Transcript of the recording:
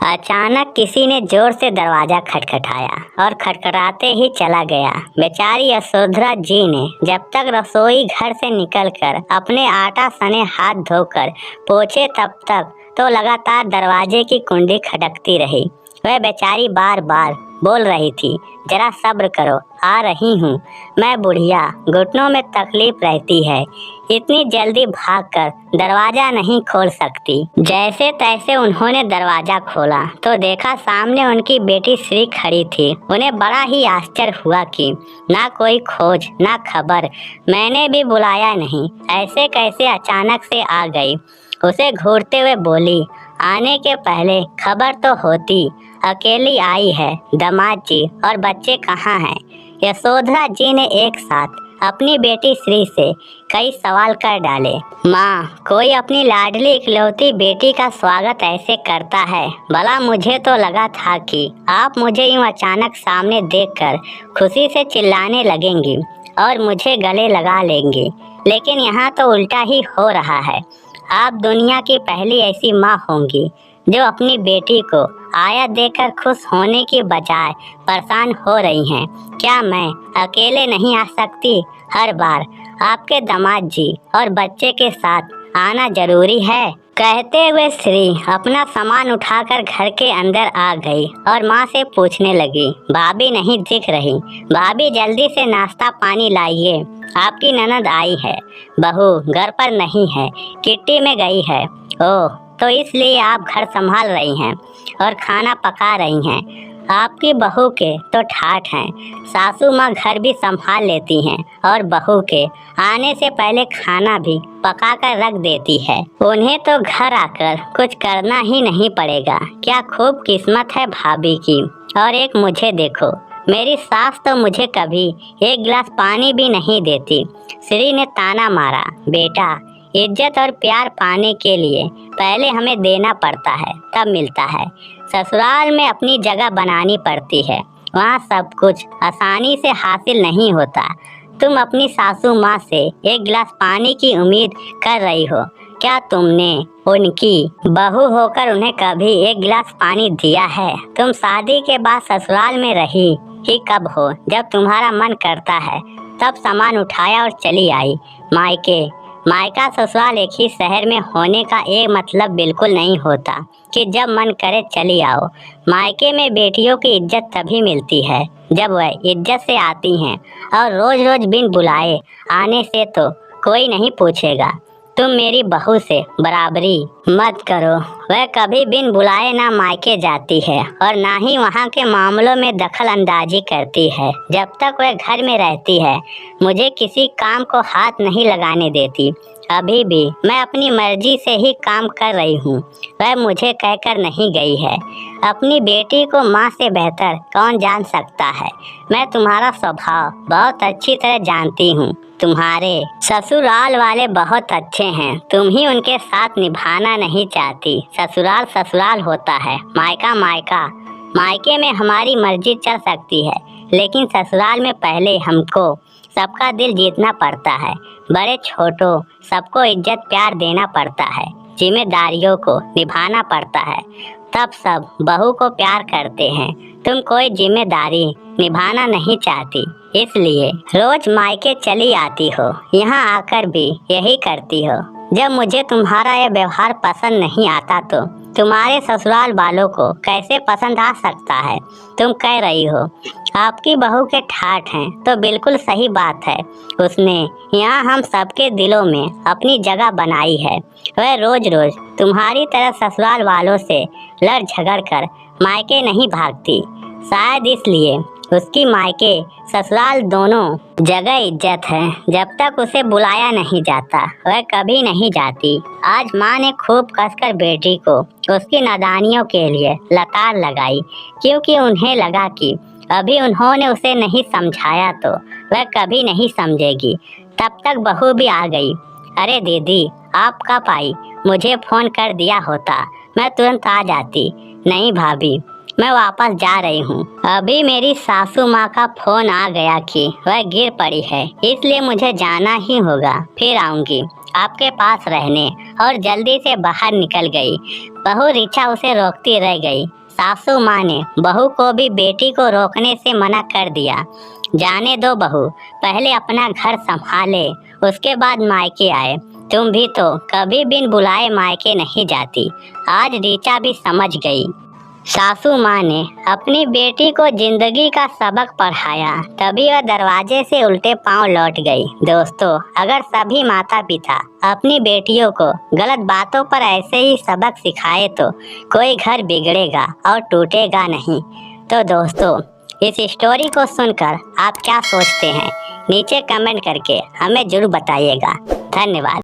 अचानक किसी ने जोर से दरवाजा खटखटाया और खटखटाते ही चला गया। बेचारी यशोधरा जी ने जब तक रसोई घर से निकलकर अपने आटा सने हाथ धोकर पोंछे तब तक तो लगातार दरवाजे की कुंडी खटकती रही। वह बेचारी बार बार बोल रही थी, जरा सब्र करो, आ रही हूँ। मैं बुढ़िया, घुटनों में तकलीफ रहती है, इतनी जल्दी भागकर दरवाजा नहीं खोल सकती। जैसे तैसे उन्होंने दरवाजा खोला तो देखा सामने उनकी बेटी श्री खड़ी थी। उन्हें बड़ा ही आश्चर्य हुआ कि ना कोई खोज ना खबर, मैंने भी बुलाया नहीं, ऐसे कैसे अचानक से आ गई। उसे घूरते हुए बोली, आने के पहले खबर तो होती, अकेली आई है, दामाद जी और बच्चे कहाँ हैं? यशोधरा जी ने एक साथ अपनी बेटी श्री से कई सवाल कर डाले। माँ, कोई अपनी लाडली इकलौती बेटी का स्वागत ऐसे करता है? भला मुझे तो लगा था कि आप मुझे यूँ अचानक सामने देखकर खुशी से चिल्लाने लगेंगी और मुझे गले लगा लेंगी, लेकिन यहाँ तो उल्टा ही हो रहा है। आप दुनिया की पहली ऐसी माँ होंगी जो अपनी बेटी को आया देकर खुश होने की बजाय परेशान हो रही हैं। क्या मैं अकेले नहीं आ सकती? हर बार आपके दामाद जी और बच्चे के साथ आना जरूरी है। कहते हुए श्री अपना सामान उठाकर घर के अंदर आ गई और माँ से पूछने लगी, भाभी नहीं दिख रही? भाभी जल्दी से नाश्ता पानी लाइए, आपकी ननद आई है। बहू घर पर नहीं है, किट्टी में गई है। ओह, तो इसलिए आप घर संभाल रही हैं और खाना पका रही हैं। आपकी बहू के तो ठाठ हैं, सासू माँ घर भी संभाल लेती हैं और बहू के आने से पहले खाना भी पका कर रख देती है। उन्हें तो घर आकर कुछ करना ही नहीं पड़ेगा। क्या खूब किस्मत है भाभी की। और एक मुझे देखो, मेरी सास तो मुझे कभी एक गिलास पानी भी नहीं देती। श्री ने ताना मारा, बेटा, इज्जत और प्यार पाने के लिए पहले हमें देना पड़ता है, तब मिलता है। ससुराल में अपनी जगह बनानी पड़ती है, वहाँ सब कुछ आसानी से हासिल नहीं होता। तुम अपनी सासू माँ से एक गिलास पानी की उम्मीद कर रही हो। क्या तुमने उनकी बहू होकर उन्हें कभी एक गिलास पानी दिया है? तुम शादी के बाद ससुराल में रही ही कब हो? जब तुम्हारा मन करता है तब सामान उठाया और चली आई। मायका ससुराल एक ही शहर में होने का एक मतलब बिल्कुल नहीं होता कि जब मन करे चली आओ। मायके में बेटियों की इज्जत तभी मिलती है जब वह इज्जत से आती हैं, और रोज रोज बिन बुलाए आने से तो कोई नहीं पूछेगा। तुम मेरी बहू से बराबरी मत करो। वह कभी बिन बुलाए ना मायके जाती है और ना ही वहाँ के मामलों में दखल अंदाजी करती है। जब तक वह घर में रहती है मुझे किसी काम को हाथ नहीं लगाने देती। अभी भी मैं अपनी मर्जी से ही काम कर रही हूँ, वह मुझे कहकर नहीं गई है। अपनी बेटी को माँ से बेहतर कौन जान सकता है। मैं तुम्हारा स्वभाव बहुत अच्छी तरह जानती हूँ। तुम्हारे ससुराल वाले बहुत अच्छे हैं, तुम ही उनके साथ निभाना नहीं चाहती। ससुराल ससुराल होता है, मायका मायका। मायके में हमारी मर्जी चल सकती है, लेकिन ससुराल में पहले हमको सबका दिल जीतना पड़ता है। बड़े छोटों सबको इज्जत प्यार देना पड़ता है, जिम्मेदारियों को निभाना पड़ता है, तब सब बहू को प्यार करते हैं। तुम कोई जिम्मेदारी निभाना नहीं चाहती, इसलिए रोज मायके चली आती हो, यहाँ आकर भी यही करती हो। जब मुझे तुम्हारा यह व्यवहार पसंद नहीं आता तो तुम्हारे ससुराल वालों को कैसे पसंद आ सकता है। तुम कह रही हो आपकी बहू के ठाठ हैं, तो बिल्कुल सही बात है। उसने यहाँ हम सबके दिलों में अपनी जगह बनाई है। वह रोज रोज तुम्हारी तरह ससुराल वालों से लड़ झगड़ कर मायके नहीं भागती। शायद इसलिए उसकी मायके ससुराल दोनों जगह इज्जत है। जब तक उसे बुलाया नहीं जाता वह कभी नहीं जाती। आज माँ ने खूब कसकर बेटी को उसकी नादानियों के लिए लताड़ लगाई, क्योंकि उन्हें लगा कि अभी उन्होंने उसे नहीं समझाया तो वह कभी नहीं समझेगी। तब तक बहू भी आ गई। अरे दीदी, आप कब आई? मुझे फ़ोन कर दिया होता, मैं तुरंत आ जाती। नहीं भाभी, मैं वापस जा रही हूँ। अभी मेरी सासू माँ का फोन आ गया कि वह गिर पड़ी है, इसलिए मुझे जाना ही होगा। फिर आऊंगी आपके पास रहने। और जल्दी से बाहर निकल गई। बहू ऋचा उसे रोकती रह गई। सासू माँ ने बहू को भी बेटी को रोकने से मना कर दिया। जाने दो बहू, पहले अपना घर संभाले, उसके बाद मायके आए। तुम भी तो कभी बिन बुलाए मायके नहीं जाती। आज ऋचा भी समझ गई। सासू माँ ने अपनी बेटी को जिंदगी का सबक पढ़ाया, तभी वह दरवाजे से उल्टे पांव लौट गई। दोस्तों, अगर सभी माता पिता अपनी बेटियों को गलत बातों पर ऐसे ही सबक सिखाए तो कोई घर बिगड़ेगा और टूटेगा नहीं। तो दोस्तों, इस स्टोरी को सुनकर आप क्या सोचते हैं? नीचे कमेंट करके हमें जरूर बताइएगा। धन्यवाद।